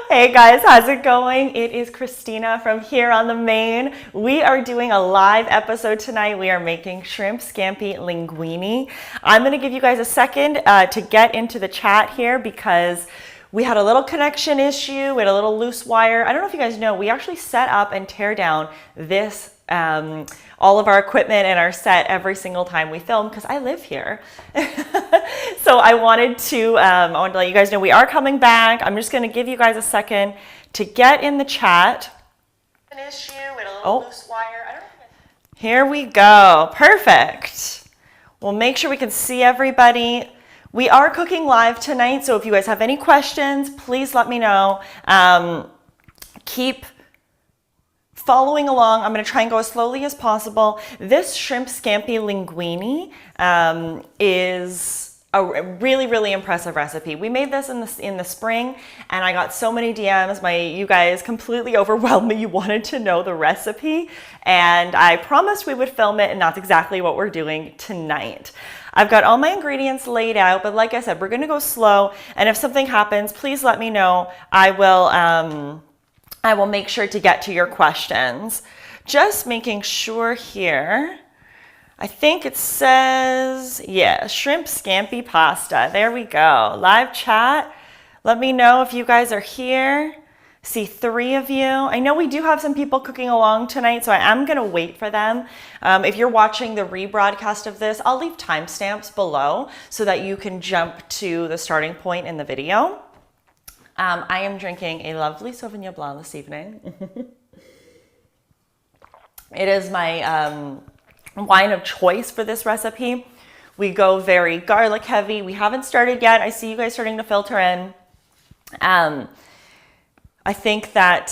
Hey guys, how's it going? It is Christina from here on the Main. We are doing a live episode tonight. We are making shrimp scampi linguine. I'm going to give you guys a second to get into the chat here because we had a little connection issue. We had a little loose wire. I don't know if you guys know, we actually set up and tear down this all of our equipment and our set every single time we film because I live here. So I wanted to let you guys know we are coming back. I'm just going to give you guys a second to get in the chat. An issue with a little loose wire. I don't know. Here we go. Perfect. We'll make sure we can see everybody. We are cooking live tonight, so if you guys have any questions, please let me know. Keep following along. I'm going to try and go as slowly as possible. This shrimp scampi linguine is a really, really impressive recipe. We made this in the spring, and I got so many DMs. You guys completely overwhelmed me. You wanted to know the recipe, and I promised we would film it, and that's exactly what we're doing tonight. I've got all my ingredients laid out, but like I said, we're going to go slow, and if something happens, please let me know. I will make sure to get to your questions. Just making sure here. I think it says, yeah, shrimp scampi pasta. There we go. Live chat. Let me know if you guys are here. See 3 of you. I know we do have some people cooking along tonight, so I am going to wait for them. If you're watching the rebroadcast of this, I'll leave timestamps below so that you can jump to the starting point in the video. I am drinking a lovely Sauvignon Blanc this evening. It is my wine of choice for this recipe. We go very garlic heavy. We haven't started yet. I see you guys starting to filter in. I think that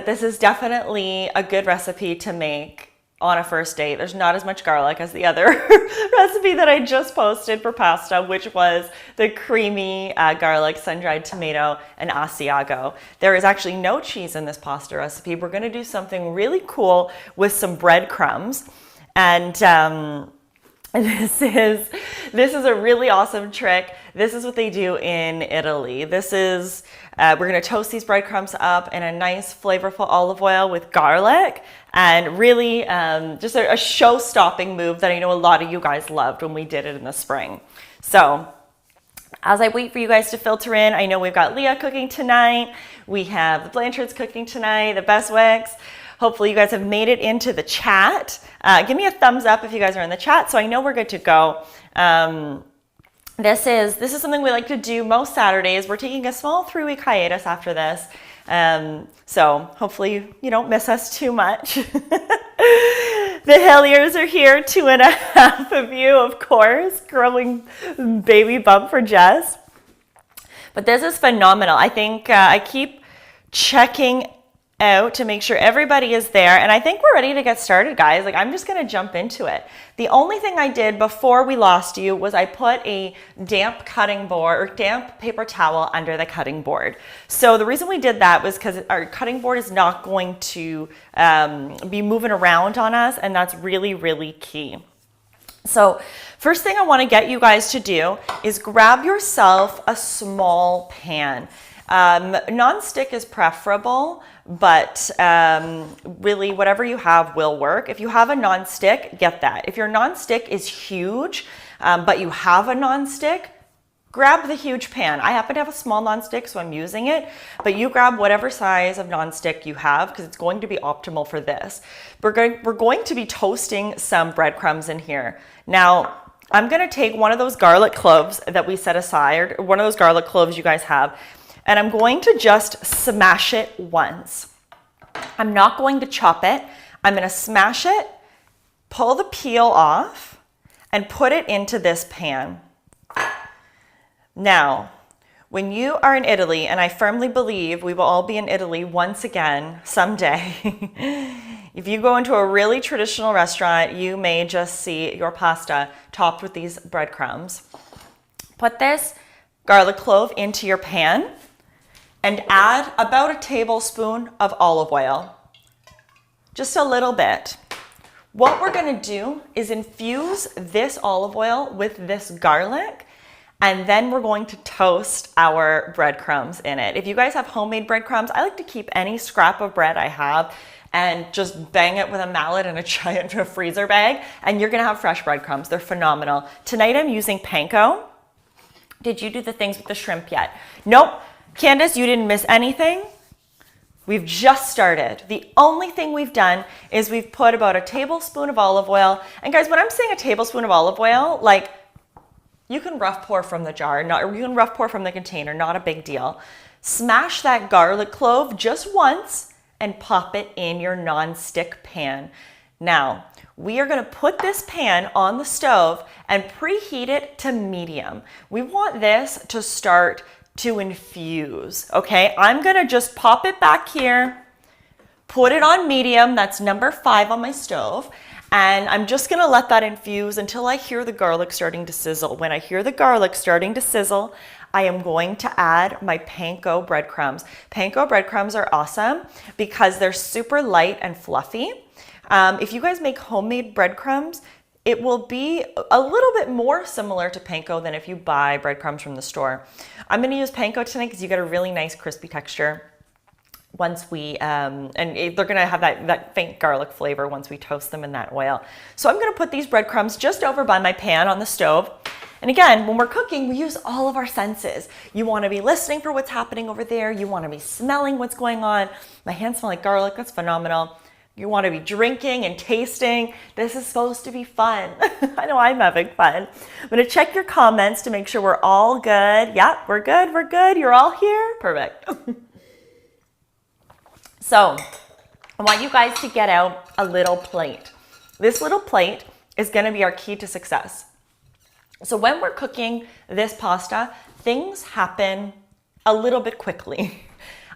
this is definitely a good recipe to make on a first date. There's not as much garlic as the other recipe that I just posted for pasta, which was the creamy garlic, sun-dried tomato, and Asiago. There is actually no cheese in this pasta recipe. We're going to do something really cool with some breadcrumbs. And this is a really awesome trick. This is what they do in Italy. This is, we're going to toast these breadcrumbs up in a nice flavorful olive oil with garlic, and really just a show-stopping move that I know a lot of you guys loved when we did it in the spring. So as I wait for you guys to filter in, I know we've got Leah cooking tonight. We have the Blanchards cooking tonight, the Bestwicks. Hopefully you guys have made it into the chat. Give me a thumbs up if you guys are in the chat so I know we're good to go. This is something we like to do most Saturdays. We're taking a small 3-week hiatus after this. So hopefully you don't miss us too much. The Hilliers are here, 2.5 of you, of course. Growing baby bump for Jess. But this is phenomenal. I think I keep checking out to make sure everybody is there, and I think we're ready to get started, guys. Like, I'm just going to jump into it. The only thing I did before we lost you was I put a damp cutting board or damp paper towel under the cutting board. So the reason we did that was because our cutting board is not going to be moving around on us, and that's really, really key. So first thing I want to get you guys to do is grab yourself a small pan. Non-stick is preferable, but really whatever you have will work. If you have a non-stick, get that. If your non-stick is huge, but you have a non-stick, grab the huge pan. I happen to have a small non-stick, so I'm using it, but you grab whatever size of non-stick you have because it's going to be optimal for this. We're going to be toasting some breadcrumbs in here. Now, I'm going to take one of those garlic cloves that we set aside, or one of those garlic cloves you guys have, and I'm going to just smash it once. I'm not going to chop it. I'm going to smash it, pull the peel off, and put it into this pan. Now, when you are in Italy, and I firmly believe we will all be in Italy once again someday, if you go into a really traditional restaurant, you may just see your pasta topped with these breadcrumbs. Put this garlic clove into your pan and add about a tablespoon of olive oil. Just a little bit. What we're gonna do is infuse this olive oil with this garlic And then we're going to toast our breadcrumbs in it. If you guys have homemade breadcrumbs, I like to keep any scrap of bread I have and just bang it with a mallet in a giant freezer bag, and you're gonna have fresh breadcrumbs. They're phenomenal. Tonight I'm using Panko. Did you do the things with the shrimp yet? Nope. Candace, you didn't miss anything. We've just started. The only thing we've done is we've put about a tablespoon of olive oil. And guys, when I'm saying a tablespoon of olive oil, like, you can rough pour from the jar, or you can rough pour from the container, not a big deal. Smash that garlic clove just once and pop it in your non-stick pan. Now, we are gonna put this pan on the stove and preheat it to medium. We want this to start to infuse, okay? I'm gonna just pop it back here, put it on medium, that's number 5 on my stove, and I'm just gonna let that infuse until I hear the garlic starting to sizzle. When I hear the garlic starting to sizzle, I am going to add my Panko breadcrumbs. Panko breadcrumbs are awesome because they're super light and fluffy. If you guys make homemade breadcrumbs, it will be a little bit more similar to Panko than if you buy breadcrumbs from the store. I'm gonna use Panko tonight because you get a really nice crispy texture once we, they're gonna have that faint garlic flavor once we toast them in that oil. So I'm gonna put these breadcrumbs just over by my pan on the stove. And again, when we're cooking, we use all of our senses. You wanna be listening for what's happening over there. You wanna be smelling what's going on. My hands smell like garlic, that's phenomenal. You wanna be drinking and tasting. This is supposed to be fun. I know I'm having fun. I'm gonna check your comments to make sure we're all good. Yeah, we're good. You're all here? Perfect. So I want you guys to get out a little plate. This little plate is gonna be our key to success. So when we're cooking this pasta, things happen a little bit quickly.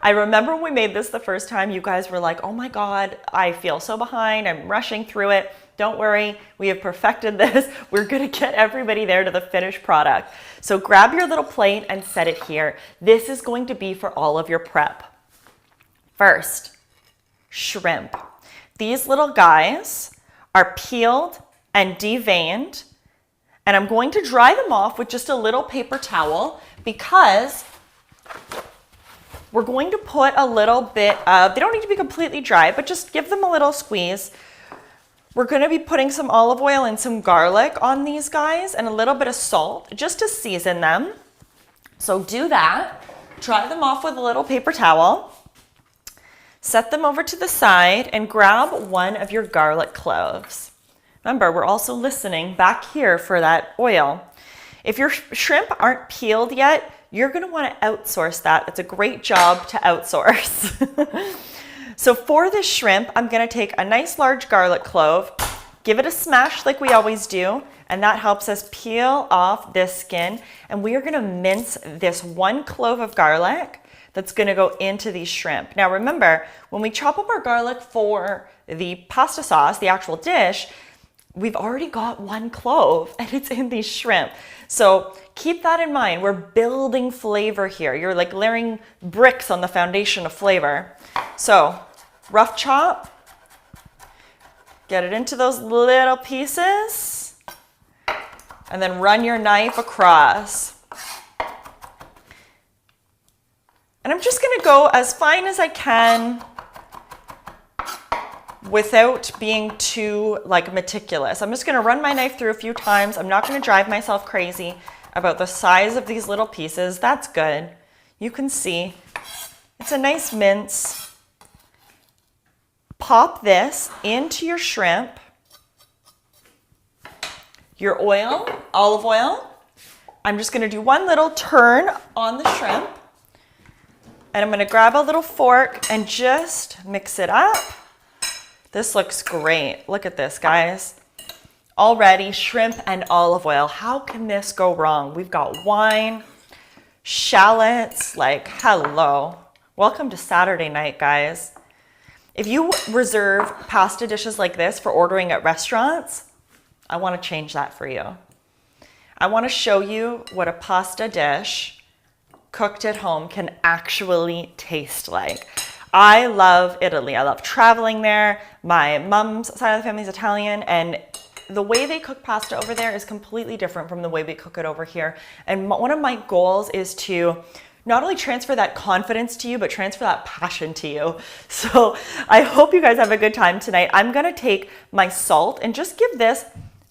I remember when we made this the first time, you guys were like, oh my God, I feel so behind, I'm rushing through it. Don't worry, we have perfected this. We're gonna get everybody there to the finished product. So grab your little plate and set it here. This is going to be for all of your prep. First, shrimp. These little guys are peeled and deveined, and I'm going to dry them off with just a little paper towel because we're going to put a little bit of, they don't need to be completely dry, but just give them a little squeeze. We're gonna be putting some olive oil and some garlic on these guys and a little bit of salt just to season them. So do that, dry them off with a little paper towel, set them over to the side and grab one of your garlic cloves. Remember, we're also listening back here for that oil. If your shrimp aren't peeled yet, you're gonna wanna outsource that. It's a great job to outsource. So for this shrimp, I'm gonna take a nice large garlic clove, give it a smash like we always do, and that helps us peel off this skin. And we are gonna mince this 1 clove of garlic that's gonna go into these shrimp. Now remember, when we chop up our garlic for the pasta sauce, the actual dish, we've already got 1 clove and it's in these shrimp. So keep that in mind. We're building flavor here. You're like layering bricks on the foundation of flavor. So rough chop, get it into those little pieces, and then run your knife across. And I'm just gonna go as fine as I can without being too like meticulous. I'm just gonna run my knife through a few times. I'm not gonna drive myself crazy about the size of these little pieces. That's good. You can see it's a nice mince. Pop this into your shrimp, your oil, olive oil. I'm just gonna do 1 little turn on the shrimp, and I'm gonna grab a little fork and just mix it up. This looks great. Look at this, guys. Already shrimp and olive oil. How can this go wrong? We've got wine, shallots, like hello. Welcome to Saturday night, guys. If you reserve pasta dishes like this for ordering at restaurants, I want to change that for you. I want to show you what a pasta dish cooked at home can actually taste like. I love Italy. I love traveling there. My mom's side of the family is Italian, and the way they cook pasta over there is completely different from the way we cook it over here. And one of my goals is to not only transfer that confidence to you, but transfer that passion to you. So I hope you guys have a good time tonight. I'm gonna take my salt and just give this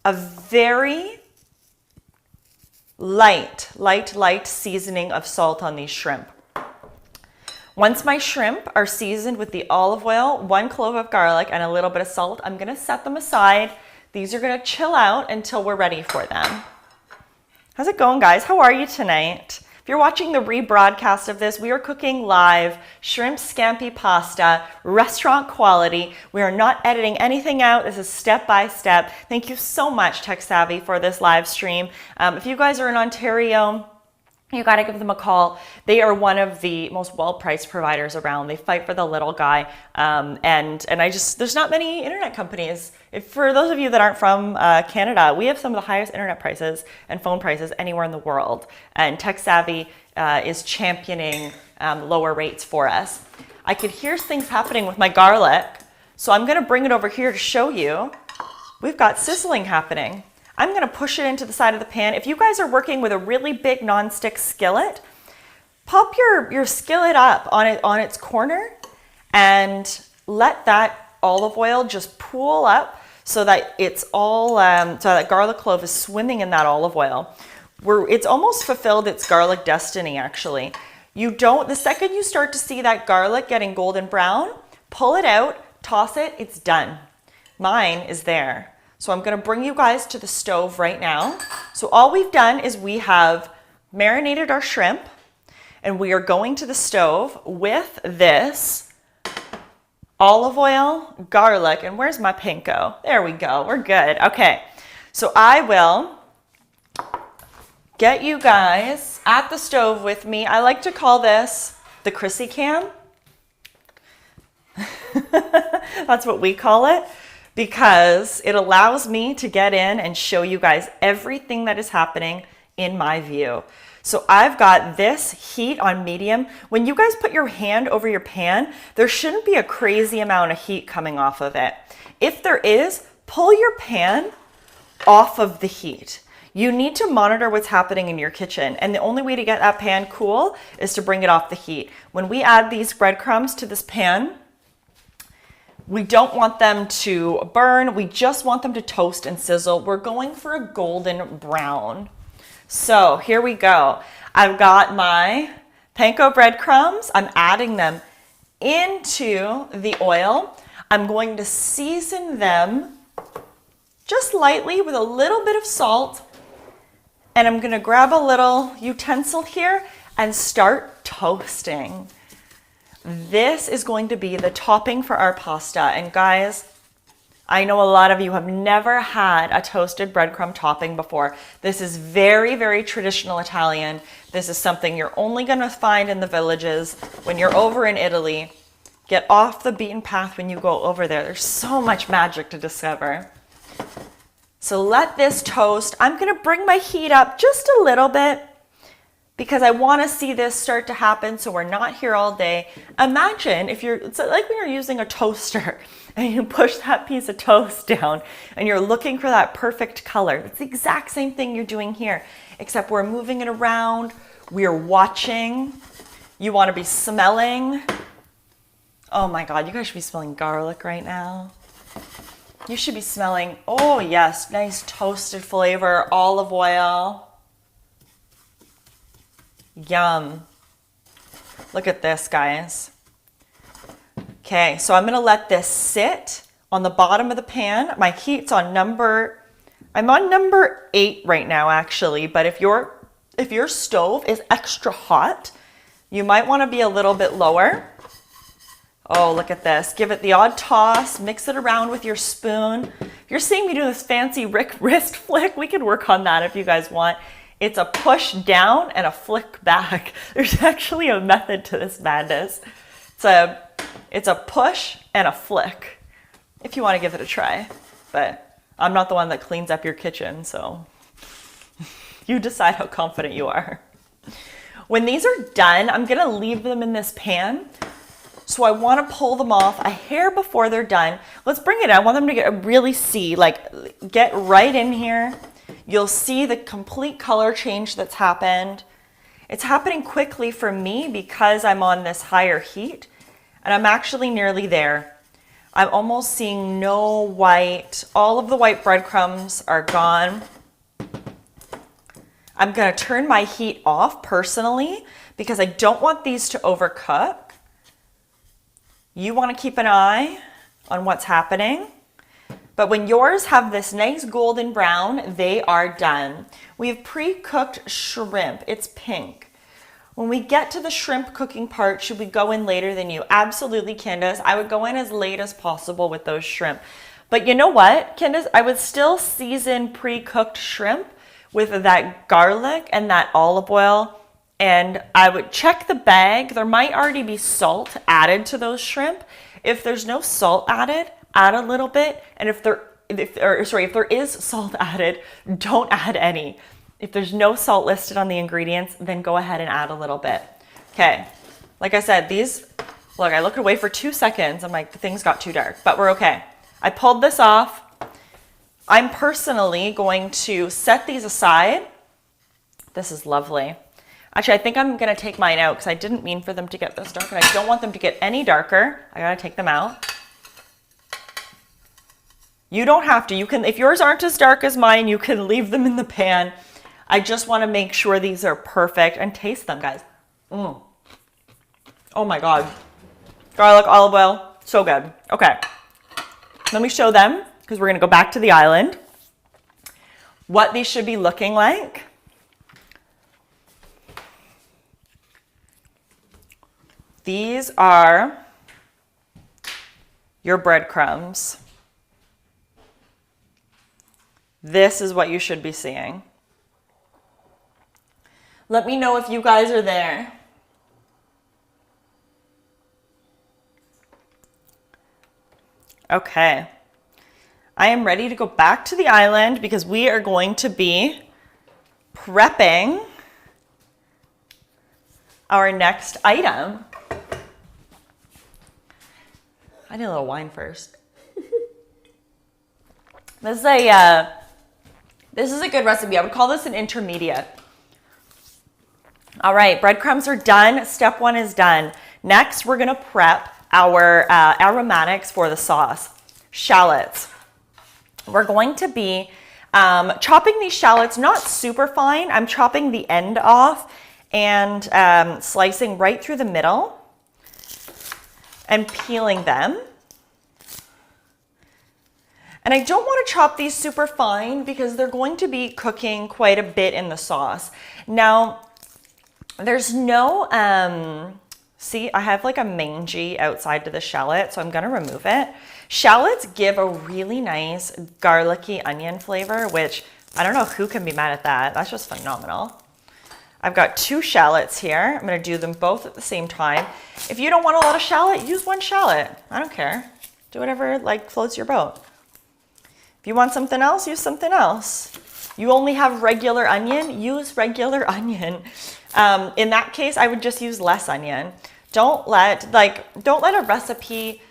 a very light seasoning of salt on these shrimp. Once my shrimp are seasoned with the olive oil, 1 clove of garlic, and a little bit of salt, I'm gonna set them aside. These are gonna chill out until we're ready for them. How's it going, guys? How are you tonight? If you're watching the rebroadcast of this, we are cooking live shrimp scampi pasta, restaurant quality. We are not editing anything out. This is step by step. Thank you so much, Tech Savvy, for this live stream. If you guys are in Ontario, you got to give them a call. They are one of the most well-priced providers around. They fight for the little guy. And there's not many internet companies. For those of you that aren't from Canada, we have some of the highest internet prices and phone prices anywhere in the world. And Tech Savvy is championing lower rates for us. I could hear things happening with my garlic. So I'm going to bring it over here to show you. We've got sizzling happening. I'm gonna push it into the side of the pan. If you guys are working with a really big nonstick skillet, pop your skillet up on its corner and let that olive oil just pool up so that it's all, so that garlic clove is swimming in that olive oil. It's almost fulfilled its garlic destiny, actually. The second you start to see that garlic getting golden brown, pull it out, toss it, it's done. Mine is there. So I'm gonna bring you guys to the stove right now. So all we've done is we have marinated our shrimp and we are going to the stove with this olive oil, garlic, and where's my Panko? There we go, we're good. Okay, so I will get you guys at the stove with me. I like to call this the Chrissy cam. That's what we call it, because it allows me to get in and show you guys everything that is happening in my view. So I've got this heat on medium. When you guys put your hand over your pan, there shouldn't be a crazy amount of heat coming off of it. If there is, pull your pan off of the heat. You need to monitor what's happening in your kitchen. And the only way to get that pan cool is to bring it off the heat. When we add these breadcrumbs to this pan, we don't want them to burn. We just want them to toast and sizzle. We're going for a golden brown. So here we go. I've got my panko breadcrumbs. I'm adding them into the oil. I'm going to season them just lightly with a little bit of salt. And I'm gonna grab a little utensil here and start toasting. This is going to be the topping for our pasta. And guys, I know a lot of you have never had a toasted breadcrumb topping before. This is very, very traditional Italian. This is something you're only gonna find in the villages. When you're over in Italy, get off the beaten path when you go over there. There's so much magic to discover. So let this toast. I'm gonna bring my heat up just a little bit because I want to see this start to happen so we're not here all day. Imagine it's like when you're using a toaster and you push that piece of toast down and you're looking for that perfect color. It's the exact same thing you're doing here, except we're moving it around, we're watching, you want to be smelling. Oh my God, you guys should be smelling garlic right now. You should be smelling, oh yes, nice toasted flavor, olive oil. Yum. Look at this, guys. Okay, so I'm gonna let this sit on the bottom of the pan. My heat's on I'm on number 8 right now, actually, but if your stove is extra hot, you might wanna be a little bit lower. Oh, look at this. Give it the odd toss, mix it around with your spoon. If you're seeing me do this fancy wrist flick, we can work on that if you guys want. It's a push down and a flick back. There's actually a method to this madness. It's a push and a flick if you want to give it a try. But I'm not the one that cleans up your kitchen, so you decide how confident you are. When these are done, I'm gonna leave them in this pan. So I want to pull them off a hair before they're done. Let's bring it in. I want them to really see, like, get right in here. You'll see the complete color change that's happened. It's happening quickly for me because I'm on this higher heat, and I'm actually nearly there. I'm almost seeing no white. All of the white breadcrumbs are gone. I'm gonna turn my heat off personally because I don't want these to overcook. You wanna keep an eye on what's happening. But when yours have this nice golden brown, they are done. We have pre-cooked shrimp. It's pink. When we get to the shrimp cooking part, should we go in later than you? Absolutely, Candace. I would go in as late as possible with those shrimp. But you know what, Candace? I would still season pre-cooked shrimp with that garlic and that olive oil. And I would check the bag. There might already be salt added to those shrimp. If there's no salt added, add a little bit. And if there is salt added, don't add any. If there's no salt listed on the ingredients, then go ahead and add a little bit. Okay, like I said, these, look, I looked away for 2 seconds. I'm like, things got too dark, but we're okay. I pulled this off. I'm personally going to set these aside. This is lovely. Actually, I think I'm gonna take mine out because I didn't mean for them to get this dark and I don't want them to get any darker. I gotta take them out. You don't have to. You can, if yours aren't as dark as mine, you can leave them in the pan. I just want to make sure these are perfect and taste them, guys. Oh my God. Garlic, olive oil, so good. Okay, let me show them because we're going to go back to the island. What these should be looking like. These are your breadcrumbs. This is what you should be seeing. Let me know if you guys are there. Okay. I am ready to go back to the island because we are going to be prepping our next item. I need a little wine first. This is a good recipe. I would call this an intermediate. All right, breadcrumbs are done. Step one is done. Next, we're gonna prep our aromatics for the sauce. Shallots. We're going to be chopping these shallots not super fine. I'm chopping the end off and slicing right through the middle and peeling them. And I don't want to chop these super fine because they're going to be cooking quite a bit in the sauce. Now, there's no, see, I have like a mangy outside to the shallot, so I'm gonna remove it. Shallots give a really nice garlicky onion flavor, which I don't know who can be mad at that. That's just phenomenal. I've got 2 shallots here. I'm gonna do them both at the same time. If you don't want a lot of shallot, use 1 shallot. I don't care. Do whatever like floats your boat. If you want something else, use something else. You only have regular onion, use regular onion. In that case, I would just use less onion. Don't let a recipe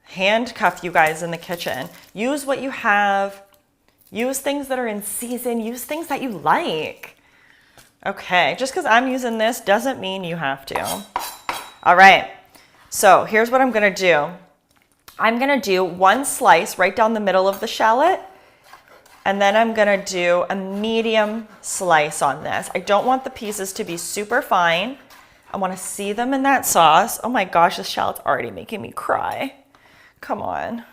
handcuff you guys in the kitchen. Use what you have. Use things that are in season. Use things that you like. Okay, just because I'm using this doesn't mean you have to. All right, so here's what I'm gonna do. I'm gonna do 1 slice right down the middle of the shallot, and then I'm gonna do a medium slice on this. I don't want the pieces to be super fine. I wanna see them in that sauce. Oh my gosh, this shallot's already making me cry. Come on.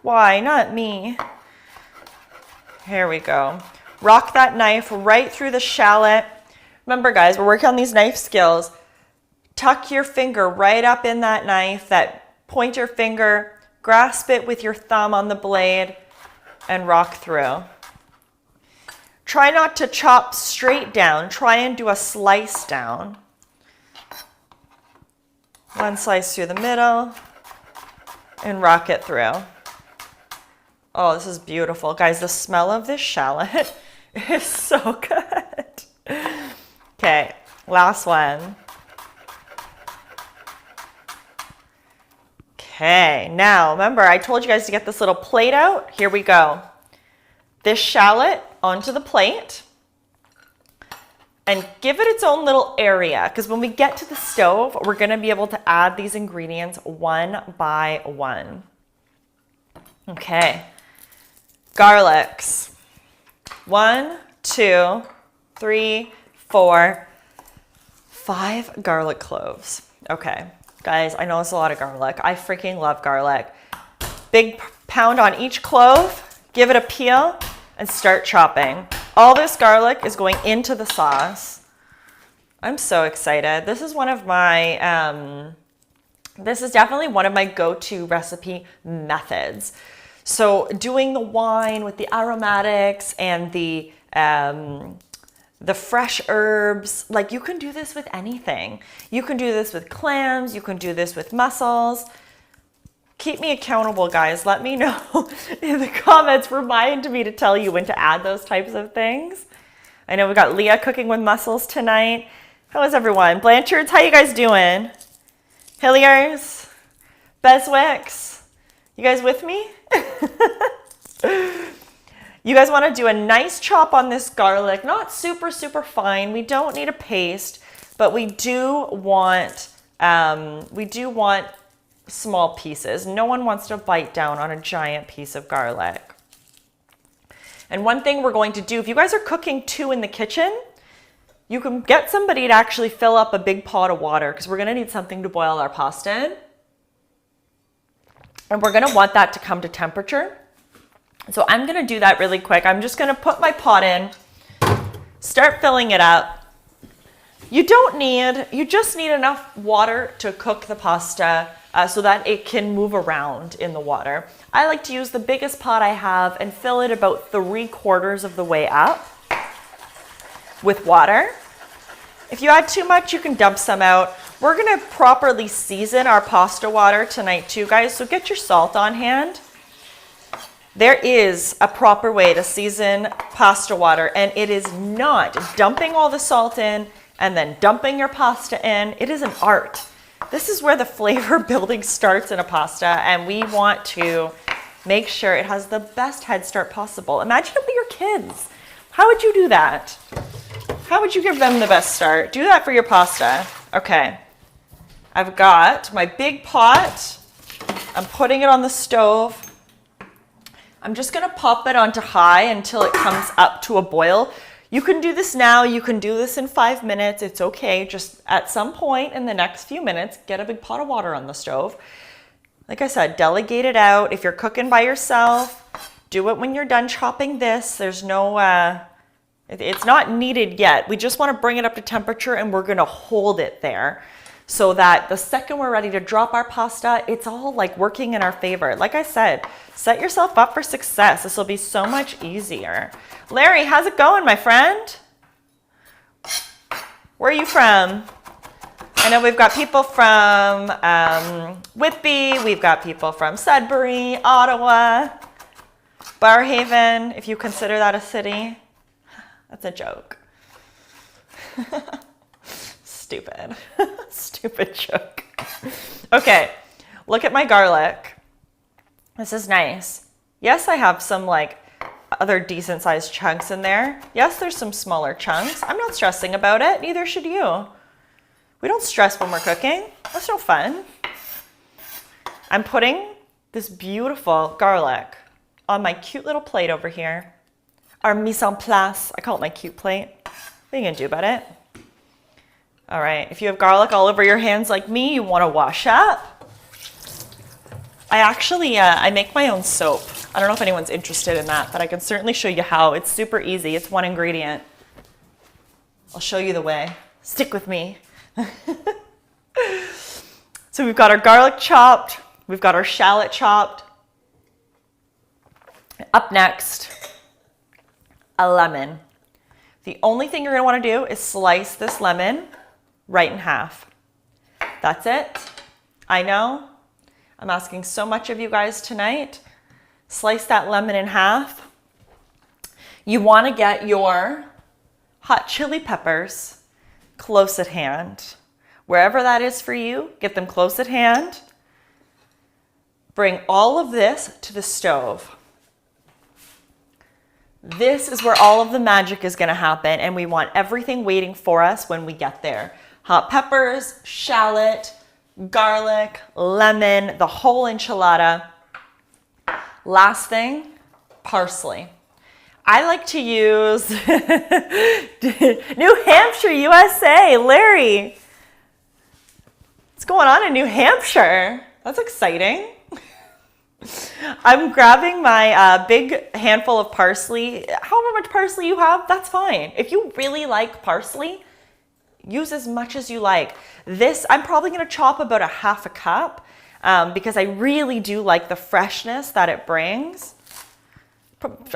Why, not me? Here we go. Rock that knife right through the shallot. Remember guys, we're working on these knife skills. Tuck your finger right up in that knife, that pointer finger, grasp it with your thumb on the blade, and rock through. Try not to chop straight down. Try and do a slice down. 1 slice through the middle and rock it through. Oh, this is beautiful. Guys, the smell of this shallot is so good. Okay, last one. Okay, now remember I told you guys to get this little plate out. Here we go. this shallot onto the plate and give it its own little area, because when we get to the stove, we're gonna be able to add these ingredients one by one. Okay, garlics. 1, 2, 3, 4, 5 garlic cloves. Okay, guys, I know it's a lot of garlic. I freaking love garlic. Big pound on each clove, give it a peel, and start chopping. All this garlic is going into the sauce. I'm so excited. This is one of my, this is definitely one of my go-to recipe methods. So doing the wine with the aromatics and the fresh herbs, like you can do this with anything. You can do this with clams, you can do this with mussels. Keep me accountable, guys. Let me know in the comments. Remind me to tell you when to add those types of things. I know we got Leah cooking with mussels tonight. How is everyone? Blanchards, how you guys doing? Hilliers, Beswicks, you guys with me? You guys want to do a nice chop on this garlic, not super, super fine. We don't need a paste, but we do want small pieces. No one wants to bite down on a giant piece of garlic. And one thing we're going to do, if you guys are cooking too in the kitchen, you can get somebody to actually fill up a big pot of water, because we're going to need something to boil our pasta in. And we're going to want that to come to temperature. So I'm going to do that really quick. I'm just going to put my pot in, start filling it up. You just need enough water to cook the pasta so that it can move around in the water. I like to use the biggest pot I have and fill it about 3/4 of the way up with water. If you add too much, you can dump some out. We're gonna properly season our pasta water tonight too, guys, so get your salt on hand. There is a proper way to season pasta water, and it is not dumping all the salt in and then dumping your pasta in. It is an art. This is where the flavor building starts in a pasta, and we want to make sure it has the best head start possible. Imagine it with your kids. How would you do that? How would you give them the best start? Do that for your pasta. Okay, I've got my big pot. I'm putting it on the stove. I'm just gonna pop it onto high until it comes up to a boil. You can do this now, you can do this in 5 minutes, it's okay. Just at some point in the next few minutes, get a big pot of water on the stove. Like I said, delegate it out. If you're cooking by yourself, do it when you're done chopping this. There's no, it's not needed yet. We just wanna bring it up to temperature, and we're gonna hold it there so that the second we're ready to drop our pasta, it's all like working in our favor. Like I said, set yourself up for success. This will be so much easier. Larry, how's it going, my friend? Where are you from? I know we've got people from Whitby, we've got people from Sudbury, Ottawa, Barrhaven, if you consider that a city. That's a joke. Stupid. Stupid joke. Okay, look at my garlic. This is nice. Yes, I have some like other decent sized chunks in there. Yes, there's some smaller chunks. I'm not stressing about it. Neither should you. We don't stress when we're cooking. That's no fun. I'm putting this beautiful garlic on my cute little plate over here. Our mise en place. I call it my cute plate. What are you gonna do about it? All right, if you have garlic all over your hands like me, you wanna wash up. I actually, I make my own soap. I don't know if anyone's interested in that, but I can certainly show you how. It's super easy. It's one ingredient. I'll show you the way. Stick with me. So we've got our garlic chopped. We've got our shallot chopped. Up next, a lemon. The only thing you're gonna wanna do is slice this lemon right in half. That's it. I know. I'm asking so much of you guys tonight. Slice that lemon in half. You want to get your hot chili peppers close at hand. Wherever that is for you, get them close at hand. Bring all of this to the stove. This is where all of the magic is going to happen, and we want everything waiting for us when we get there. Hot peppers, shallot, garlic, lemon, the whole enchilada. Last thing, parsley. I like to use New Hampshire, USA. Larry, what's going on in New Hampshire? That's exciting. I'm grabbing my big handful of parsley. However much parsley you have, that's fine. If you really like parsley, use as much as you like. This, I'm probably going to chop about a half a cup because I really do like the freshness that it brings.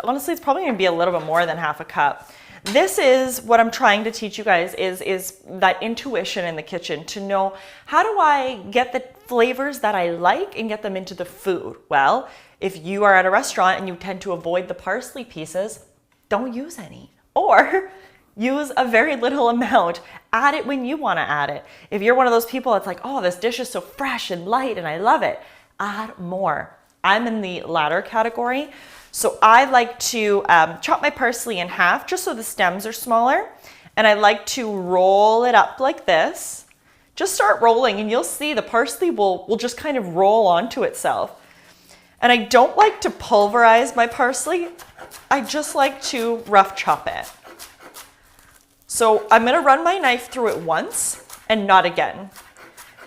Honestly, it's probably going to be a little bit more than half a cup. This is what I'm trying to teach you guys is that intuition in the kitchen to know, how do I get the flavors that I like and get them into the food? Well, if you are at a restaurant and you tend to avoid the parsley pieces, don't use any. Or use a very little amount. Add it when you want to add it. If you're one of those people that's like, oh, this dish is so fresh and light and I love it, add more. I'm in the latter category. So I like to chop my parsley in half just so the stems are smaller. And I like to roll it up like this. Just start rolling and you'll see the parsley will just kind of roll onto itself. And I don't like to pulverize my parsley. I just like to rough chop it. So I'm going to run my knife through it once and not again.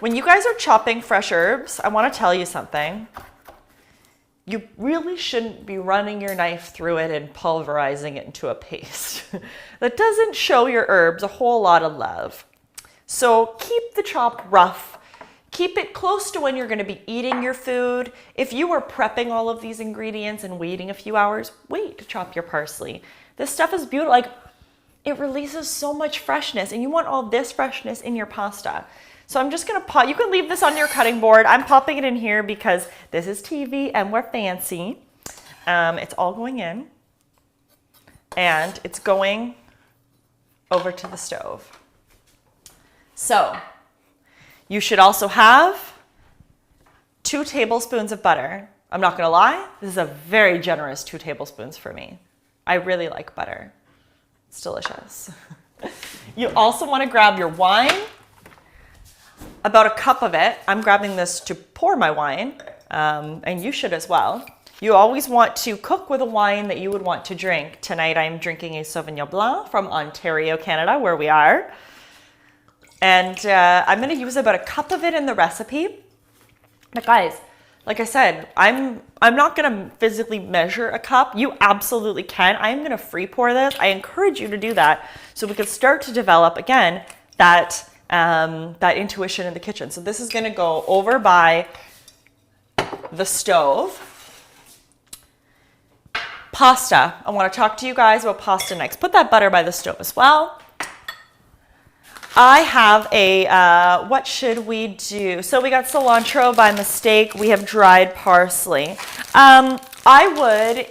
When you guys are chopping fresh herbs, I want to tell you something. You really shouldn't be running your knife through it and pulverizing it into a paste. That doesn't show your herbs a whole lot of love. So keep the chop rough. Keep it close to when you're going to be eating your food. If you were prepping all of these ingredients and waiting a few hours, wait to chop your parsley. This stuff is beautiful. Like, it releases so much freshness, and you want all this freshness in your pasta. So I'm just going to pop, you can leave this on your cutting board. I'm popping it in here because this is TV and we're fancy. It's all going in and it's going over to the stove. So you should also have 2 tablespoons of butter. I'm not going to lie, this is a very generous 2 tablespoons for me. I really like butter. It's delicious. You also want to grab your wine. About a cup of it. I'm grabbing this to pour my wine, and you should as well. You always want to cook with a wine that you would want to drink. Tonight I'm drinking a Sauvignon Blanc from Ontario, Canada, where we are. And I'm going to use about a cup of it in the recipe. But guys, like I said, I'm not going to physically measure a cup. You absolutely can. I'm going to free pour this. I encourage you to do that so we can start to develop, again, that intuition in the kitchen. So this is going to go over by the stove. Pasta. I want to talk to you guys about pasta next. Put that butter by the stove as well. I have a, what should we do? So we got cilantro by mistake. We have dried parsley. I would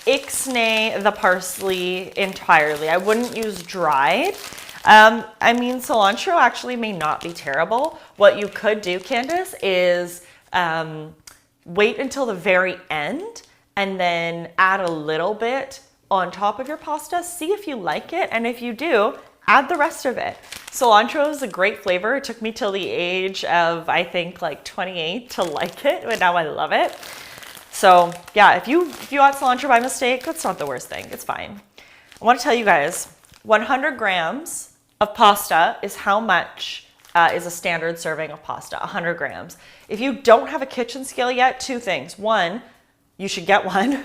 ixnay the parsley entirely. I wouldn't use dried. I mean, cilantro actually may not be terrible. What you could do, Candace, is wait until the very end and then add a little bit on top of your pasta. See if you like it, and if you do, add the rest of it. Cilantro is a great flavor. It took me till the age of, I think, like 28 to like it, but now I love it. So yeah, if you add cilantro by mistake, that's not the worst thing. It's fine. I want to tell you guys, 100 grams of pasta is how much is a standard serving of pasta, 100 grams. If you don't have a kitchen scale yet, 2 things. 1, you should get one.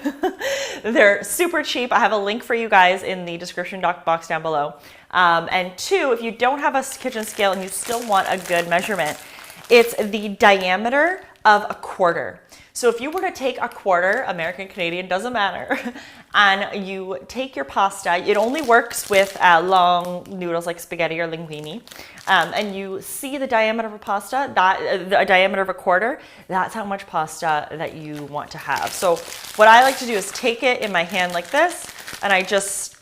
They're super cheap. I have a link for you guys in the description box down below. And 2, if you don't have a kitchen scale and you still want a good measurement, it's the diameter of a quarter. So if you were to take a quarter, American, Canadian, doesn't matter, and you take your pasta, it only works with long noodles like spaghetti or linguine, and you see the diameter of a pasta, the diameter of a quarter, that's how much pasta that you want to have. So what I like to do is take it in my hand like this, and I just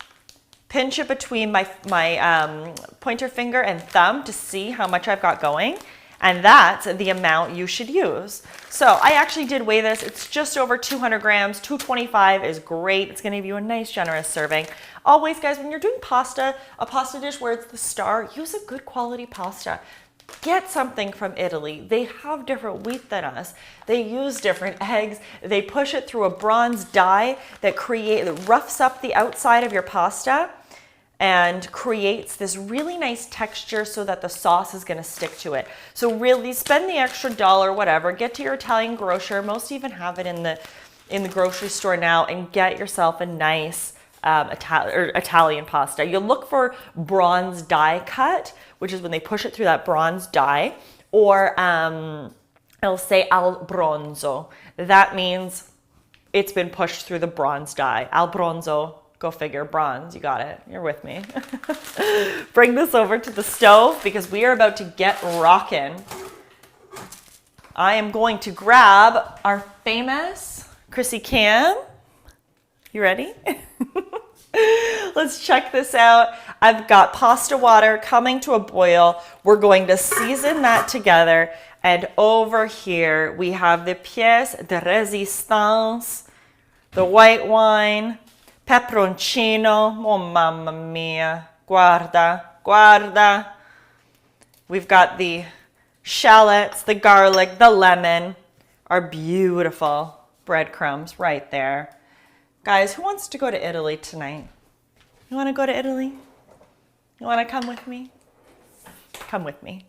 pinch it between my pointer finger and thumb to see how much I've got going. And that's the amount you should use. So I actually did weigh this. It's just over 200 grams. 225 is great. It's going to give you a nice, generous serving. Always, guys, when you're doing pasta, a pasta dish where it's the star, use a good quality pasta. Get something from Italy. They have different wheat than us. They use different eggs. They push it through a bronze dye that roughs up the outside of your pasta and creates this really nice texture so that the sauce is going to stick to it. So really spend the extra $1, whatever, get to your Italian grocer. Most even have it in the grocery store now, and get yourself a nice Italian pasta. You'll look for bronze die cut, which is when they push it through that bronze dye, or it'll say al bronzo. That means it's been pushed through the bronze dye. Al bronzo. Go figure, bronze, you got it. You're with me. Bring this over to the stove because we are about to get rocking. I am going to grab our famous Chrissy Cam. You ready? Let's check this out. I've got pasta water coming to a boil. We're going to season that together. And over here, we have the pièce de résistance, the white wine, peperoncino, oh mamma mia, guarda, guarda. We've got the shallots, the garlic, the lemon, our beautiful breadcrumbs right there. Guys, who wants to go to Italy tonight? You want to go to Italy? You want to come with me? Come with me.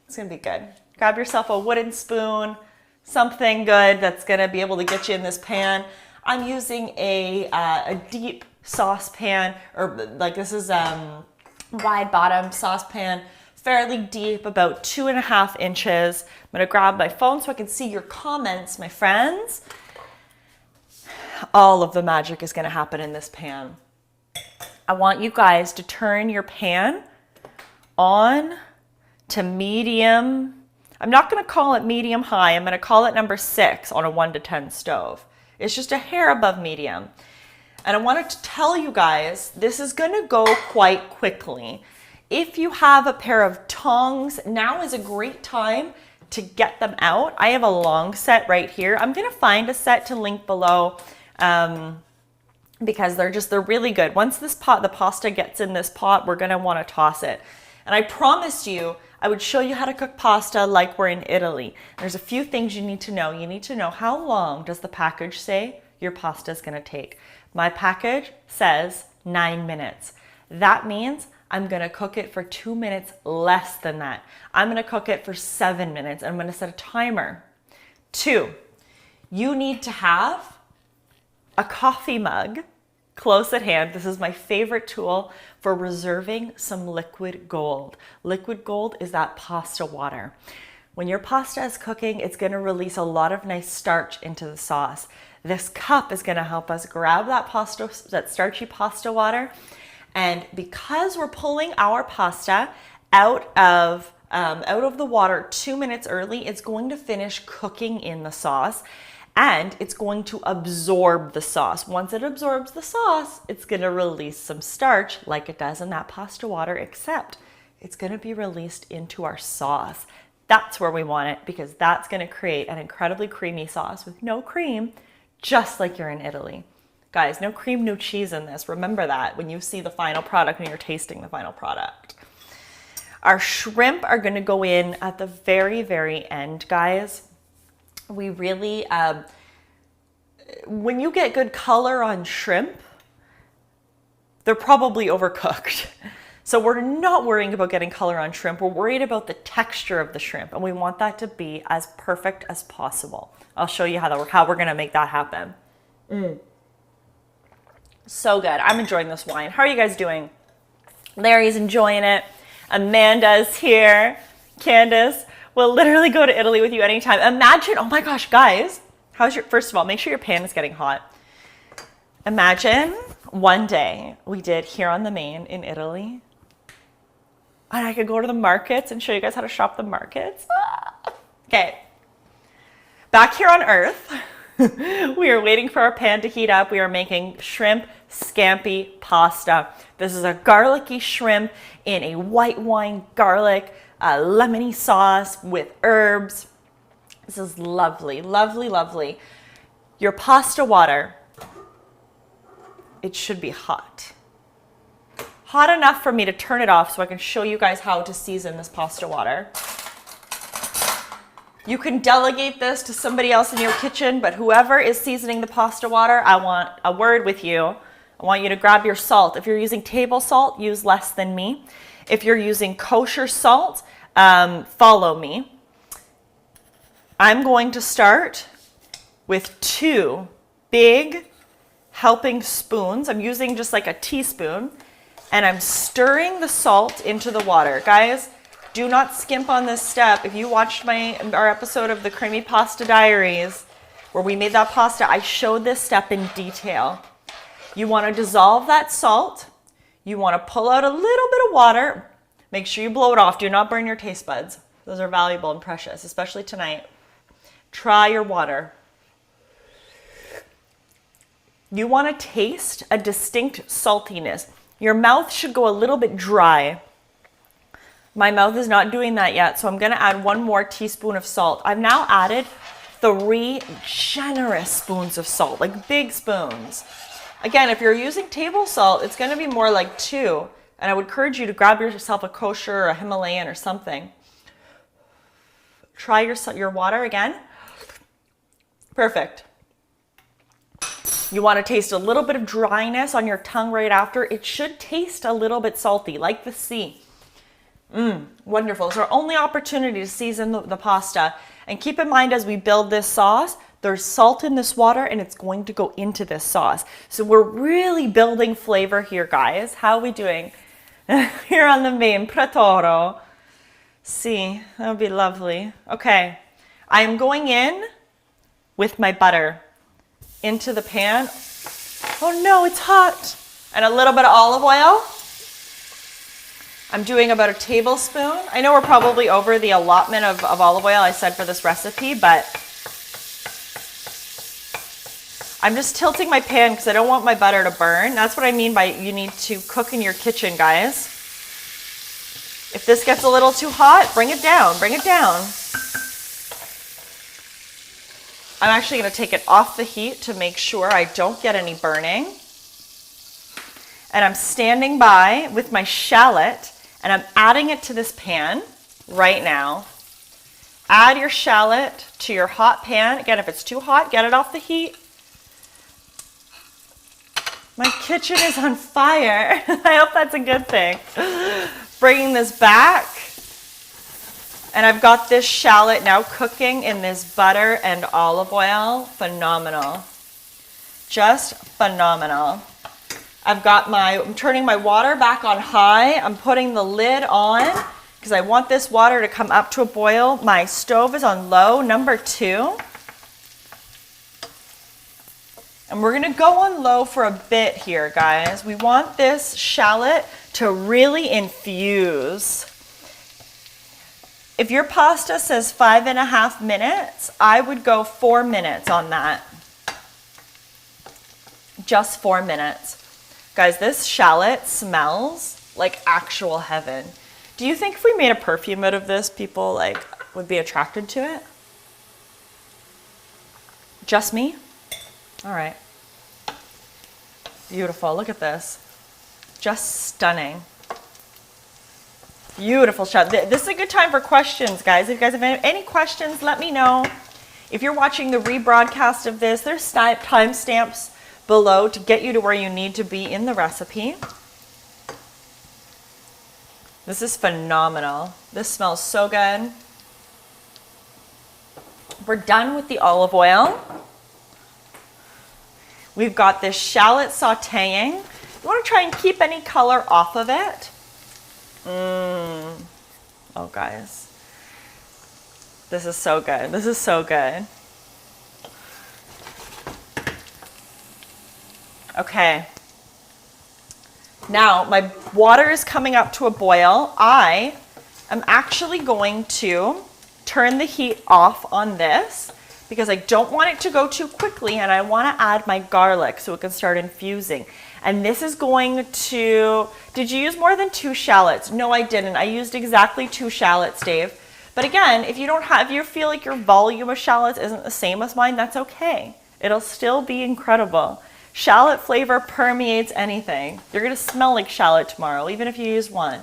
It's going to be good. Grab yourself a wooden spoon, something good that's going to be able to get you in this pan. I'm using a deep saucepan, or like this is wide bottom saucepan, fairly deep, about 2.5 inches. I'm gonna grab my phone so I can see your comments, my friends. All of the magic is gonna happen in this pan. I want you guys to turn your pan on to medium. I'm not gonna call it medium high, I'm gonna call it number 6 on a 1 to 10 stove. It's just a hair above medium. And I wanted to tell you guys, this is gonna go quite quickly. If you have a pair of tongs, now is a great time to get them out. I have a long set right here. I'm gonna find a set to link below because they're really good. Once the pasta gets in this pot, we're gonna wanna toss it. And I promised you, I would show you how to cook pasta like we're in Italy. There's a few things you need to know. You need to know how long does the package say your pasta is gonna take. My package says 9 minutes. That means I'm gonna cook it for 2 minutes less than that. I'm gonna cook it for 7 minutes. I'm gonna set a timer. 2, you need to have a coffee mug close at hand. This is my favorite tool for reserving some liquid gold. Liquid gold is that pasta water. When your pasta is cooking, it's gonna release a lot of nice starch into the sauce. This cup is gonna help us grab that starchy pasta water. And because we're pulling our pasta out of the water 2 minutes early, it's going to finish cooking in the sauce. And it's going to absorb the sauce. Once it absorbs the sauce, it's gonna release some starch like it does in that pasta water, except it's gonna be released into our sauce. That's where we want it because that's gonna create an incredibly creamy sauce with no cream, just like you're in Italy. Guys, no cream, no cheese in this. Remember that when you see the final product, when you're tasting the final product. Our shrimp are gonna go in at the very, very end, guys. We really, when you get good color on shrimp, they're probably overcooked. So we're not worrying about getting color on shrimp. We're worried about the texture of the shrimp, and we want that to be as perfect as possible. I'll show you how we're gonna make that happen. So good. I'm enjoying this wine. How are you guys doing? Larry's enjoying it. Amanda's here. Candace. We'll literally go to Italy with you anytime. Imagine, oh my gosh, guys, first of all, make sure your pan is getting hot. Imagine one day we did here on the Main in Italy, and I could go to the markets and show you guys how to shop the markets. Okay, back here on Earth, we are waiting for our pan to heat up. We are making shrimp scampi pasta. This is a garlicky shrimp in a white wine garlic lemony sauce with herbs. This is lovely, lovely, lovely. Your pasta water, it should be hot. Hot enough for me to turn it off so I can show you guys how to season this pasta water. You can delegate this to somebody else in your kitchen, but whoever is seasoning the pasta water, I want a word with you. I want you to grab your salt. If you're using table salt, use less than me. If you're using kosher salt, follow me. I'm going to start with 2 big helping spoons. I'm using just like a teaspoon, and I'm stirring the salt into the water. Guys, do not skimp on this step. If you watched our episode of the Creamy Pasta Diaries, where we made that pasta, I showed this step in detail. You want to dissolve that salt. You want to pull out a little bit of water. Make sure you blow it off. Do not burn your taste buds. Those are valuable and precious, especially tonight. Try your water. You want to taste a distinct saltiness. Your mouth should go a little bit dry. My mouth is not doing that yet, so I'm going to add 1 more teaspoon of salt. I've now added 3 generous spoons of salt, like big spoons. Again, if you're using table salt, it's going to be more like 2. And I would encourage you to grab yourself a kosher or a Himalayan or something. Try your water again. Perfect. You want to taste a little bit of dryness on your tongue right after. It should taste a little bit salty, like the sea. Wonderful. It's our only opportunity to season the pasta. And keep in mind, as we build this sauce, there's salt in this water and it's going to go into this sauce. So we're really building flavor here, guys. How are we doing? Here on the main Pretoro. See, that would be lovely. Okay, I am going in with my butter into the pan. Oh no, it's hot. And a little bit of olive oil. I'm doing about a tablespoon. I know we're probably over the allotment of olive oil I said for this recipe, but I'm just tilting my pan because I don't want my butter to burn. That's what I mean by you need to cook in your kitchen, guys. If this gets a little too hot, bring it down, bring it down. I'm actually going to take it off the heat to make sure I don't get any burning. And I'm standing by with my shallot and I'm adding it to this pan right now. Add your shallot to your hot pan. Again, if it's too hot, get it off the heat. My kitchen is on fire. I hope that's a good thing. Bringing this back. And I've got this shallot now cooking in this butter and olive oil. Phenomenal. Just phenomenal. I'm turning my water back on high. I'm putting the lid on because I want this water to come up to a boil. My stove is on low, number 2. And we're going to go on low for a bit here, guys. We want this shallot to really infuse. If your pasta says 5.5 minutes, I would go 4 minutes on that. Just 4 minutes. Guys, this shallot smells like actual heaven. Do you think if we made a perfume out of this, people would be attracted to it? Just me? All right. Beautiful. Look at this. Just stunning. Beautiful shot. This is a good time for questions, guys. If you guys have any questions, let me know. If you're watching the rebroadcast of this, there's timestamps below to get you to where you need to be in the recipe. This is phenomenal. This smells so good. We're done with the olive oil. We've got this shallot sauteing. You want to try and keep any color off of it. Oh, guys. This is so good. This is so good. Okay. Now, my water is coming up to a boil. I am actually going to turn the heat off on this because I don't want it to go too quickly, and I want to add my garlic so it can start infusing. And this is going to, did you use more than 2 shallots? No, I didn't. I used exactly 2 shallots, Dave. But again, if you don't have, if you feel like your volume of shallots isn't the same as mine, that's okay. It'll still be incredible. Shallot flavor permeates anything. You're gonna smell like shallot tomorrow, even if you use 1.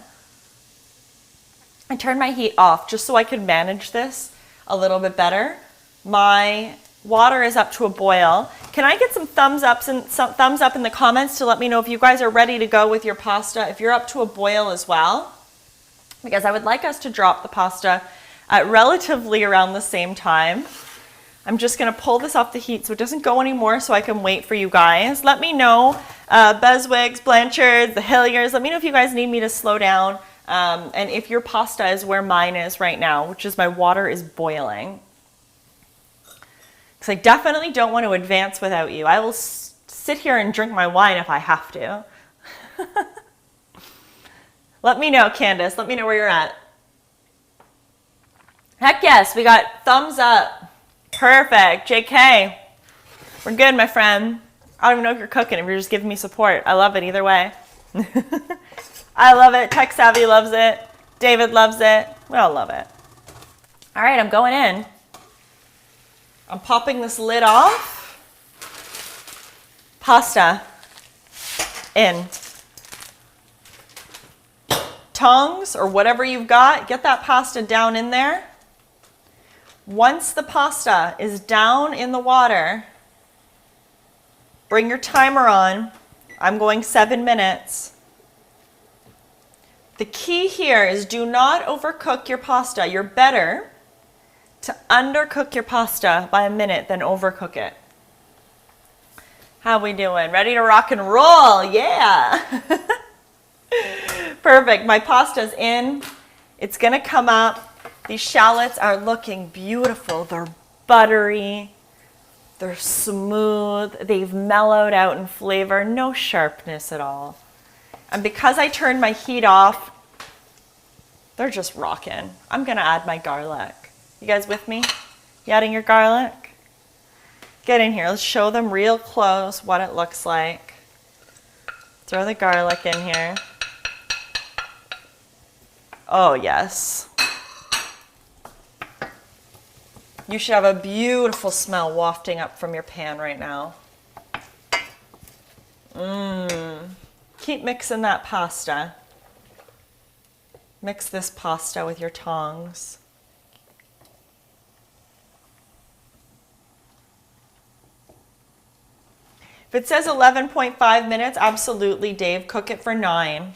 I turned my heat off just so I could manage this a little bit better. My water is up to a boil. Can I get some thumbs up in the comments to let me know if you guys are ready to go with your pasta, if you're up to a boil as well? Because I would like us to drop the pasta at relatively around the same time. I'm just gonna pull this off the heat so it doesn't go anymore so I can wait for you guys. Let me know, Beswigs, Blanchards, the Hilliers, let me know if you guys need me to slow down. And if your pasta is where mine is right now, which is my water is boiling. Because I definitely don't want to advance without you. I will sit here and drink my wine if I have to. Let me know, Candace. Let me know where you're at. Heck yes, we got thumbs up. Perfect. JK. We're good, my friend. I don't even know if you're cooking, if you're just giving me support. I love it either way. I love it. Tech Savvy loves it. David loves it. We all love it. All right, I'm going in. I'm popping this lid off. Pasta in. Tongs or whatever you've got, get that pasta down in there. Once the pasta is down in the water, bring your timer on. I'm going 7 minutes. The key here is do not overcook your pasta. You're better to undercook your pasta by a minute than overcook it. How we doing? Ready to rock and roll? Yeah. Perfect. My pasta's in. It's gonna come up. These shallots are looking beautiful. They're buttery. They're smooth. They've mellowed out in flavor. No sharpness at all. And because I turned my heat off, they're just rocking. I'm gonna add my garlic. You guys with me? You adding your garlic? Get in here. Let's show them real close what it looks like. Throw the garlic in here. Oh, yes. You should have a beautiful smell wafting up from your pan right now. Keep mixing that pasta. Mix this pasta with your tongs. If it says 11.5 minutes, absolutely, Dave. Cook it for 9.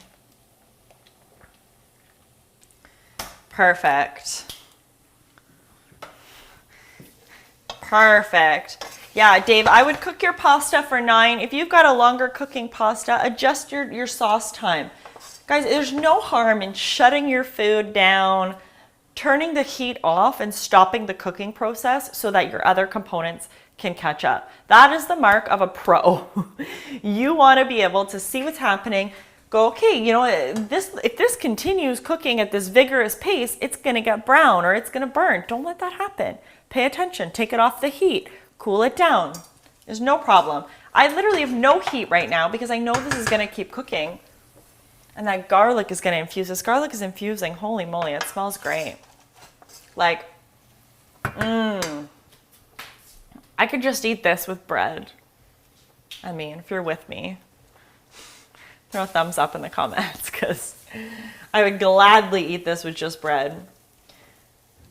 Perfect. Perfect. Yeah, Dave, I would cook your pasta for 9. If you've got a longer cooking pasta, adjust your sauce time. Guys, there's no harm in shutting your food down, turning the heat off, and stopping the cooking process so that your other components can catch up. That is the mark of a pro. You want to be able to see what's happening, go, okay, you know, if this continues cooking at this vigorous pace, it's going to get brown or it's going to burn. Don't let that happen. Pay attention. Take it off the heat. Cool it down. There's no problem. I literally have no heat right now because I know this is going to keep cooking. And that garlic is going to infuse. This garlic is infusing. Holy moly, it smells great. Like, I could just eat this with bread. I mean, if you're with me, throw a thumbs up in the comments because I would gladly eat this with just bread.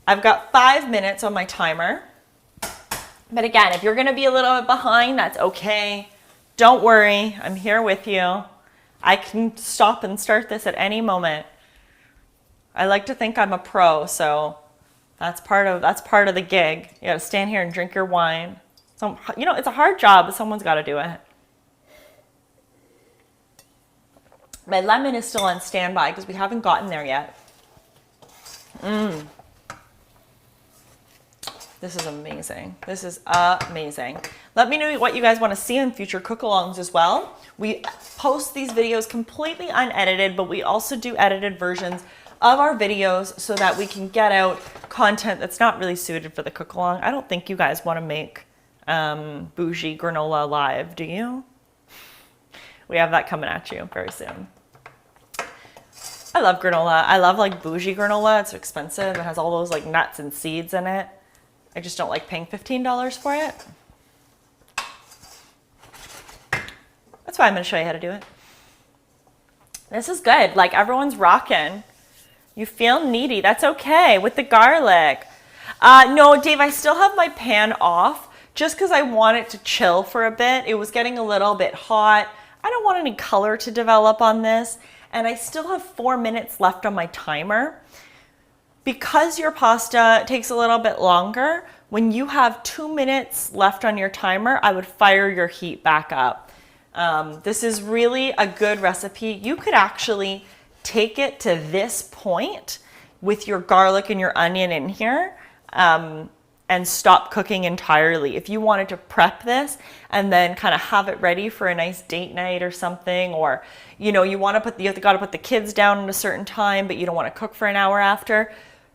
I've got 5 minutes on my timer. But again, if you're going to be a little bit behind, that's okay. Don't worry. I'm here with you. I can stop and start this at any moment. I like to think I'm a pro, so that's part of the gig. You got to stand here and drink your wine. So, you know, it's a hard job, but someone's got to do it. My lemon is still on standby because we haven't gotten there yet. This is amazing. This is amazing. Let me know what you guys want to see in future cook-alongs as well. We post these videos completely unedited, but we also do edited versions of our videos so that we can get out content that's not really suited for the cook along. I don't think you guys want to make bougie granola live, do you? We have that coming at you very soon. I love granola. I love like bougie granola. It's expensive. It has all those like nuts and seeds in it. I just don't like paying $15 for it. That's why I'm going to show you how to do it. This is good. Like everyone's rocking. You feel needy. That's okay with the garlic. No, Dave, I still have my pan off just because I want it to chill for a bit. It was getting a little bit hot. I don't want any color to develop on this. And I still have 4 minutes left on my timer. Because your pasta takes a little bit longer, when you have 2 minutes left on your timer, I would fire your heat back up. This is really a good recipe. You could actually take it to this point with your garlic and your onion in here and stop cooking entirely. If you wanted to prep this and then kind of have it ready for a nice date night or something, or you know, you got to put the kids down at a certain time, but you don't want to cook for an hour after,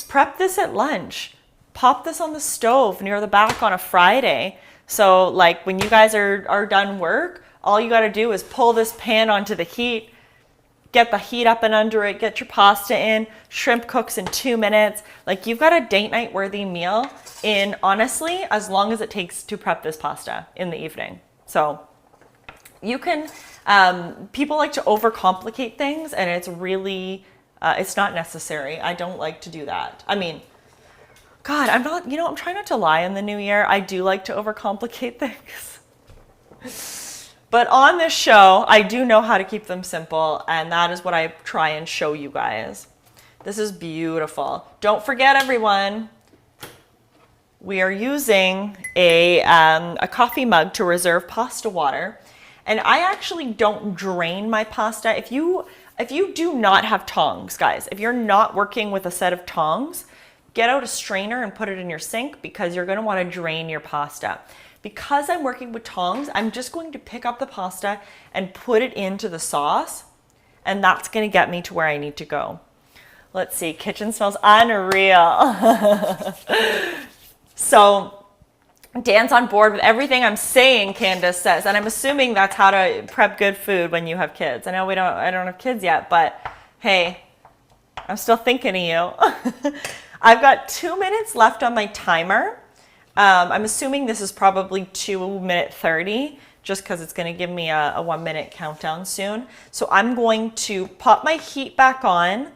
prep this at lunch. Pop this on the stove near the back on a Friday. So like when you guys are done work, all you got to do is pull this pan onto the heat, get the heat up and under it, get your pasta in, shrimp cooks in 2 minutes. Like you've got a date night worthy meal in, honestly, as long as it takes to prep this pasta in the evening. So you can, people like to overcomplicate things, and it's really, it's not necessary. I don't like to do that. I mean, God, I'm trying not to lie in the new year. I do like to overcomplicate things. But on this show, I do know how to keep them simple, and that is what I try and show you guys. This is beautiful. Don't forget, everyone, we are using a coffee mug to reserve pasta water. And I actually don't drain my pasta. If you do not have tongs, guys, if you're not working with a set of tongs, get out a strainer and put it in your sink, because you're going to want to drain your pasta. Because I'm working with tongs, I'm just going to pick up the pasta and put it into the sauce, and that's going to get me to where I need to go. Let's see, kitchen smells unreal. So Dan's on board with everything I'm saying, Candace says, and I'm assuming that's how to prep good food when you have kids. I know I don't have kids yet, but hey, I'm still thinking of you. I've got 2 minutes left on my timer. I'm assuming this is probably 2:30, just because it's going to give me a 1 minute countdown soon. So I'm going to pop my heat back on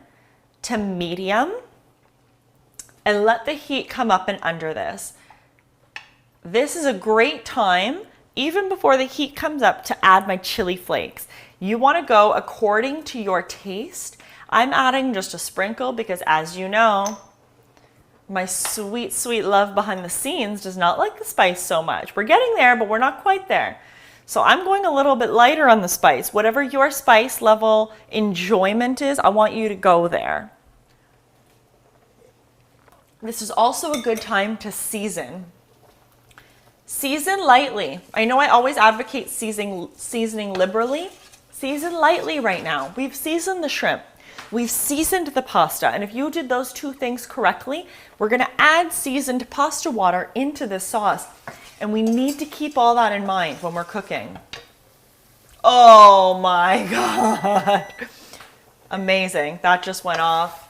to medium and let the heat come up and under this. This is a great time, even before the heat comes up, to add my chili flakes. You want to go according to your taste. I'm adding just a sprinkle because, as you know, my sweet, sweet love behind the scenes does not like the spice so much. We're getting there, but we're not quite there. So I'm going a little bit lighter on the spice. Whatever your spice level enjoyment is, I want you to go there. This is also a good time to season. Season lightly. I know I always advocate seasoning liberally. Season lightly right now. We've seasoned the shrimp. We've seasoned the pasta, and if you did those two things correctly, we're going to add seasoned pasta water into this sauce, and we need to keep all that in mind when we're cooking. Oh my God. Amazing. That just went off.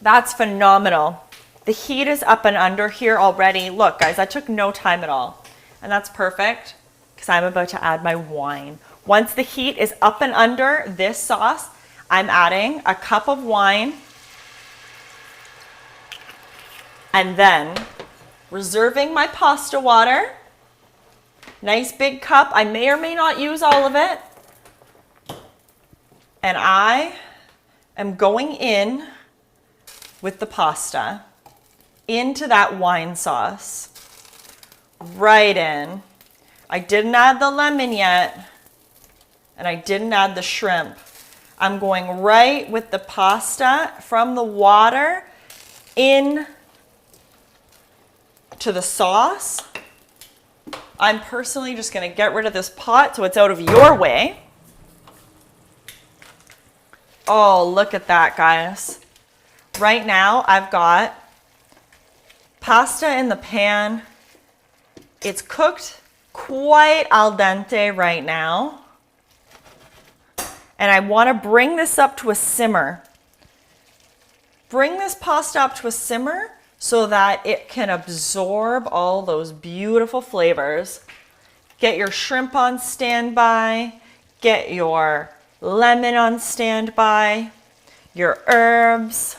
That's phenomenal. The heat is up and under here already. Look, guys, that took no time at all, and that's perfect because I'm about to add my wine. Once the heat is up and under this sauce, I'm adding a cup of wine and then reserving my pasta water. Nice big cup. I may or may not use all of it. And I am going in with the pasta into that wine sauce. Right in. I didn't add the lemon yet. And I didn't add the shrimp. I'm going right with the pasta from the water in to the sauce. I'm personally just going to get rid of this pot so it's out of your way. Oh, look at that, guys. Right now, I've got pasta in the pan. It's cooked quite al dente right now. And I want to bring this up to a simmer. Bring this pasta up to a simmer so that it can absorb all those beautiful flavors. Get your shrimp on standby. Get your lemon on standby. Your herbs.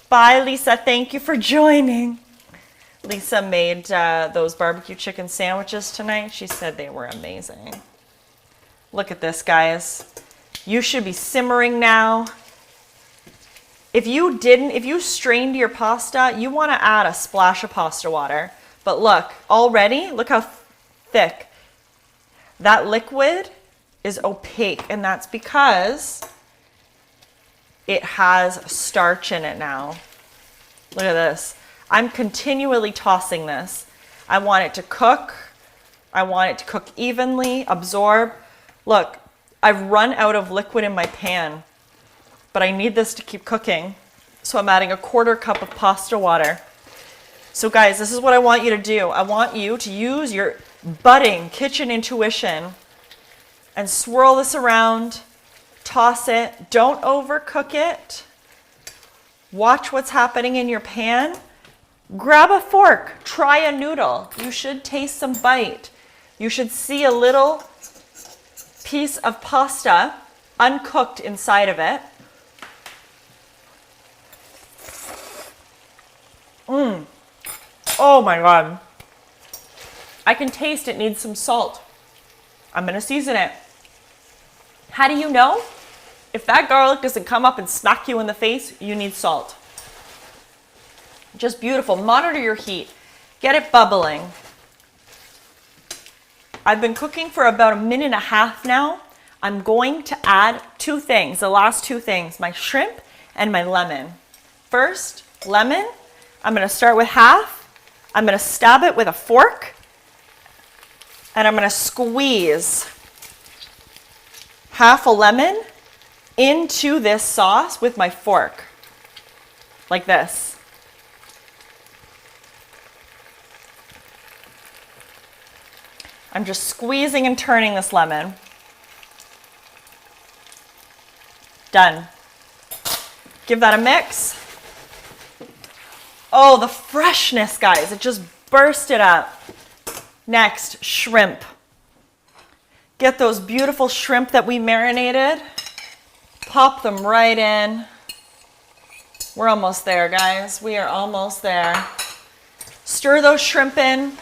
Bye, Lisa. Thank you for joining. Lisa made those barbecue chicken sandwiches tonight. She said they were amazing. Look at this, guys. You should be simmering now. If you strained your pasta, you want to add a splash of pasta water. But look, already, look how thick. That liquid is opaque, and that's because it has starch in it now. Look at this. I'm continually tossing this. I want it to cook. I want it to cook evenly, absorb. Look, I've run out of liquid in my pan, but I need this to keep cooking. So I'm adding a 1/4 cup of pasta water. So guys, this is what I want you to do. I want you to use your budding kitchen intuition and swirl this around, toss it. Don't overcook it. Watch what's happening in your pan. Grab a fork, try a noodle. You should taste some bite. You should see a little piece of pasta uncooked inside of it. Oh my God. I can taste it needs some salt. I'm gonna season it. How do you know? If that garlic doesn't come up and smack you in the face, you need salt. Just beautiful. Monitor your heat. Get it bubbling. I've been cooking for about 1.5 minutes now. I'm going to add 2 things, the last 2 things, my shrimp and my lemon. First, lemon. I'm going to start with half. I'm going to stab it with a fork. And I'm going to squeeze half a lemon into this sauce with my fork, like this. I'm just squeezing and turning this lemon. Done. Give that a mix. Oh, the freshness, guys. It just bursted up. Next, shrimp. Get those beautiful shrimp that we marinated. Pop them right in. We're almost there, guys. We are almost there. Stir those shrimp in.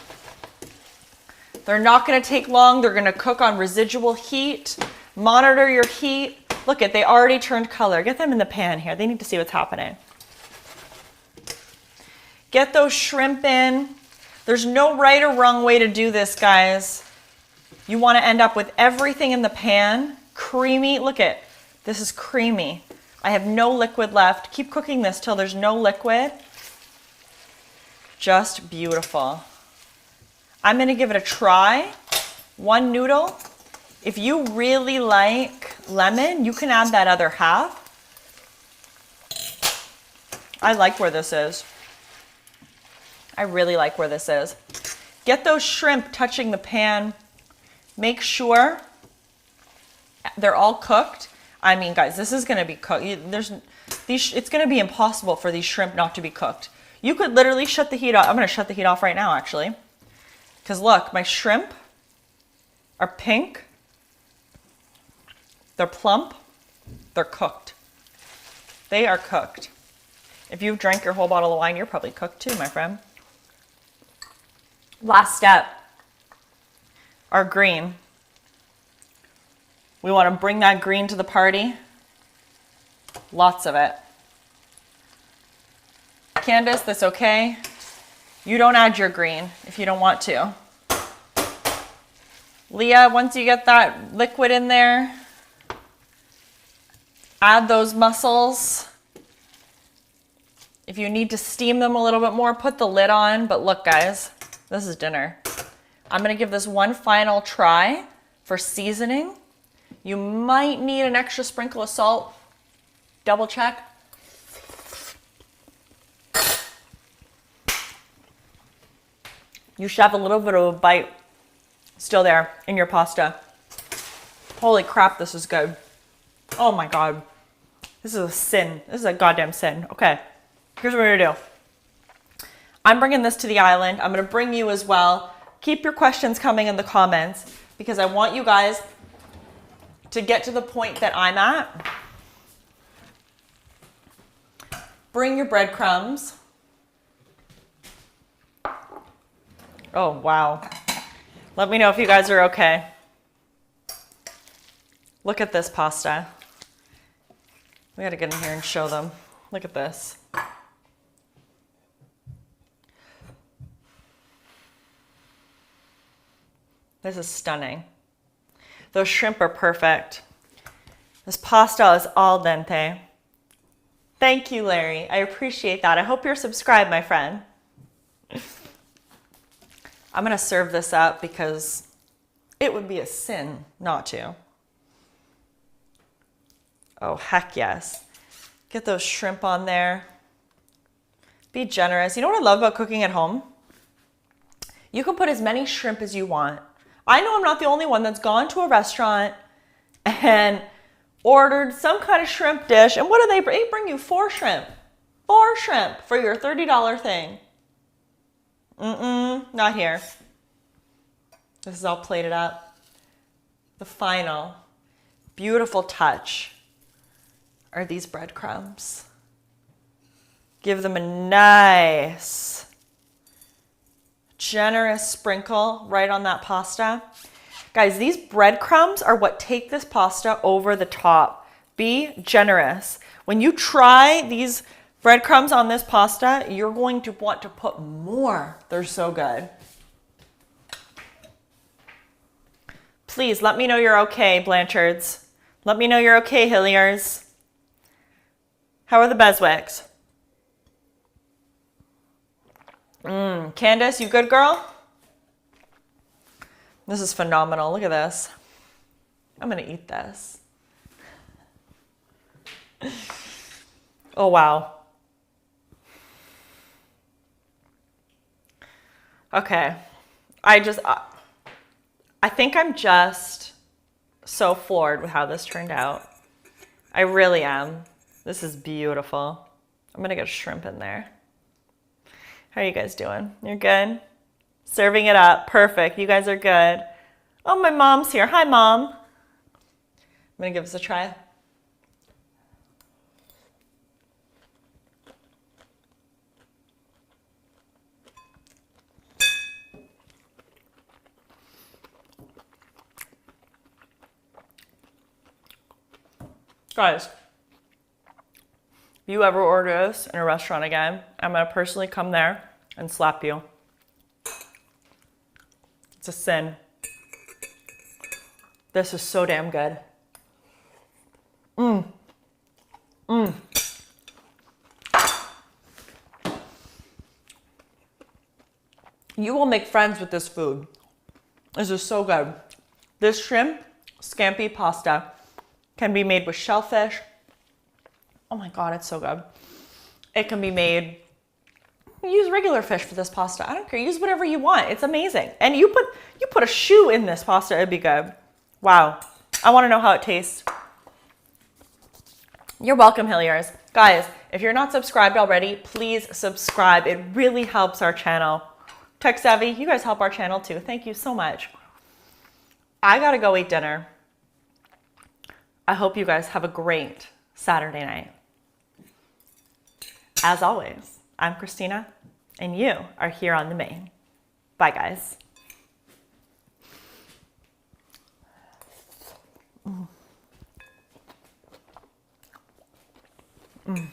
They're not going to take long. They're going to cook on residual heat. Monitor your heat. Look at, they already turned color. Get them in the pan here. They need to see what's happening. Get those shrimp in. There's no right or wrong way to do this, guys. You want to end up with everything in the pan. Creamy. Look at, this is creamy. I have no liquid left. Keep cooking this till there's no liquid. Just beautiful. I'm going to give it a try. 1 noodle. If you really like lemon, you can add that other half. I like where this is. I really like where this is. Get those shrimp touching the pan. Make sure they're all cooked. I mean, guys, this is going to be cooked. It's going to be impossible for these shrimp not to be cooked. You could literally shut the heat off. I'm going to shut the heat off right now, actually. Because look, my shrimp are pink. They're plump. They're cooked. They are cooked. If you've drank your whole bottle of wine, you're probably cooked too, my friend. Last step, our green. We want to bring that green to the party. Lots of it. Candace, that's okay. You don't add your green if you don't want to. Leah, once you get that liquid in there, add those mussels. If you need to steam them a little bit more, put the lid on. But look, guys, this is dinner. I'm going to give this one final try for seasoning. You might need an extra sprinkle of salt. double check. You should have a little bit of a bite still there in your pasta. Holy crap, this is good. Oh my God. This is a sin. This is a goddamn sin. Okay, here's what we're gonna do. I'm bringing this to the island. I'm gonna bring you as well. Keep your questions coming in the comments because I want you guys to get to the point that I'm at. Bring your breadcrumbs. Oh, wow. Let me know if you guys are okay. Look at this pasta. We gotta get in here and show them. Look at this. This is stunning. Those shrimp are perfect. This pasta is al dente. Thank you, Larry. I appreciate that. I hope you're subscribed, my friend. I'm gonna serve this up because it would be a sin not to. Oh, heck yes. Get those shrimp on there. Be generous. You know what I love about cooking at home? You can put as many shrimp as you want. I know I'm not the only one that's gone to a restaurant and ordered some kind of shrimp dish. And what do they bring? They bring you 4 shrimp. 4 shrimp for your $30 thing. Not here. This is all plated up. The final beautiful touch are these breadcrumbs. Give them a nice, generous sprinkle right on that pasta. Guys, these breadcrumbs are what take this pasta over the top. Be generous. When you try these breadcrumbs on this pasta, you're going to want to put more. They're so good. Please let me know you're okay, Blanchards. Let me know you're okay, Hilliers. How are the Beswicks? Candace, you good, girl? This is phenomenal. Look at this. I'm gonna eat this. Oh, wow. Okay. I think I'm just so floored with how this turned out. I really am. This is beautiful. I'm gonna get shrimp in there. How are you guys doing? You're good? Serving it up. Perfect. You guys are good. Oh, my mom's here. Hi, Mom. I'm gonna give this a try. Guys, if you ever order this in a restaurant again, I'm gonna personally come there and slap you. It's a sin. This is so damn good. You will make friends with this food. This is so good. This shrimp scampi pasta can be made with shellfish. Oh my God, it's so good. It can be made, use regular fish for this pasta. I don't care, use whatever you want. It's amazing. And you put a shoe in this pasta, it'd be good. Wow, I wanna know how it tastes. You're welcome, Hilliers. Guys, if you're not subscribed already, please subscribe. It really helps our channel. Tech Savvy, you guys help our channel too. Thank you so much. I gotta go eat dinner. I hope you guys have a great Saturday night. As always, I'm Christina, and you are here on the main. Bye, guys. Mm.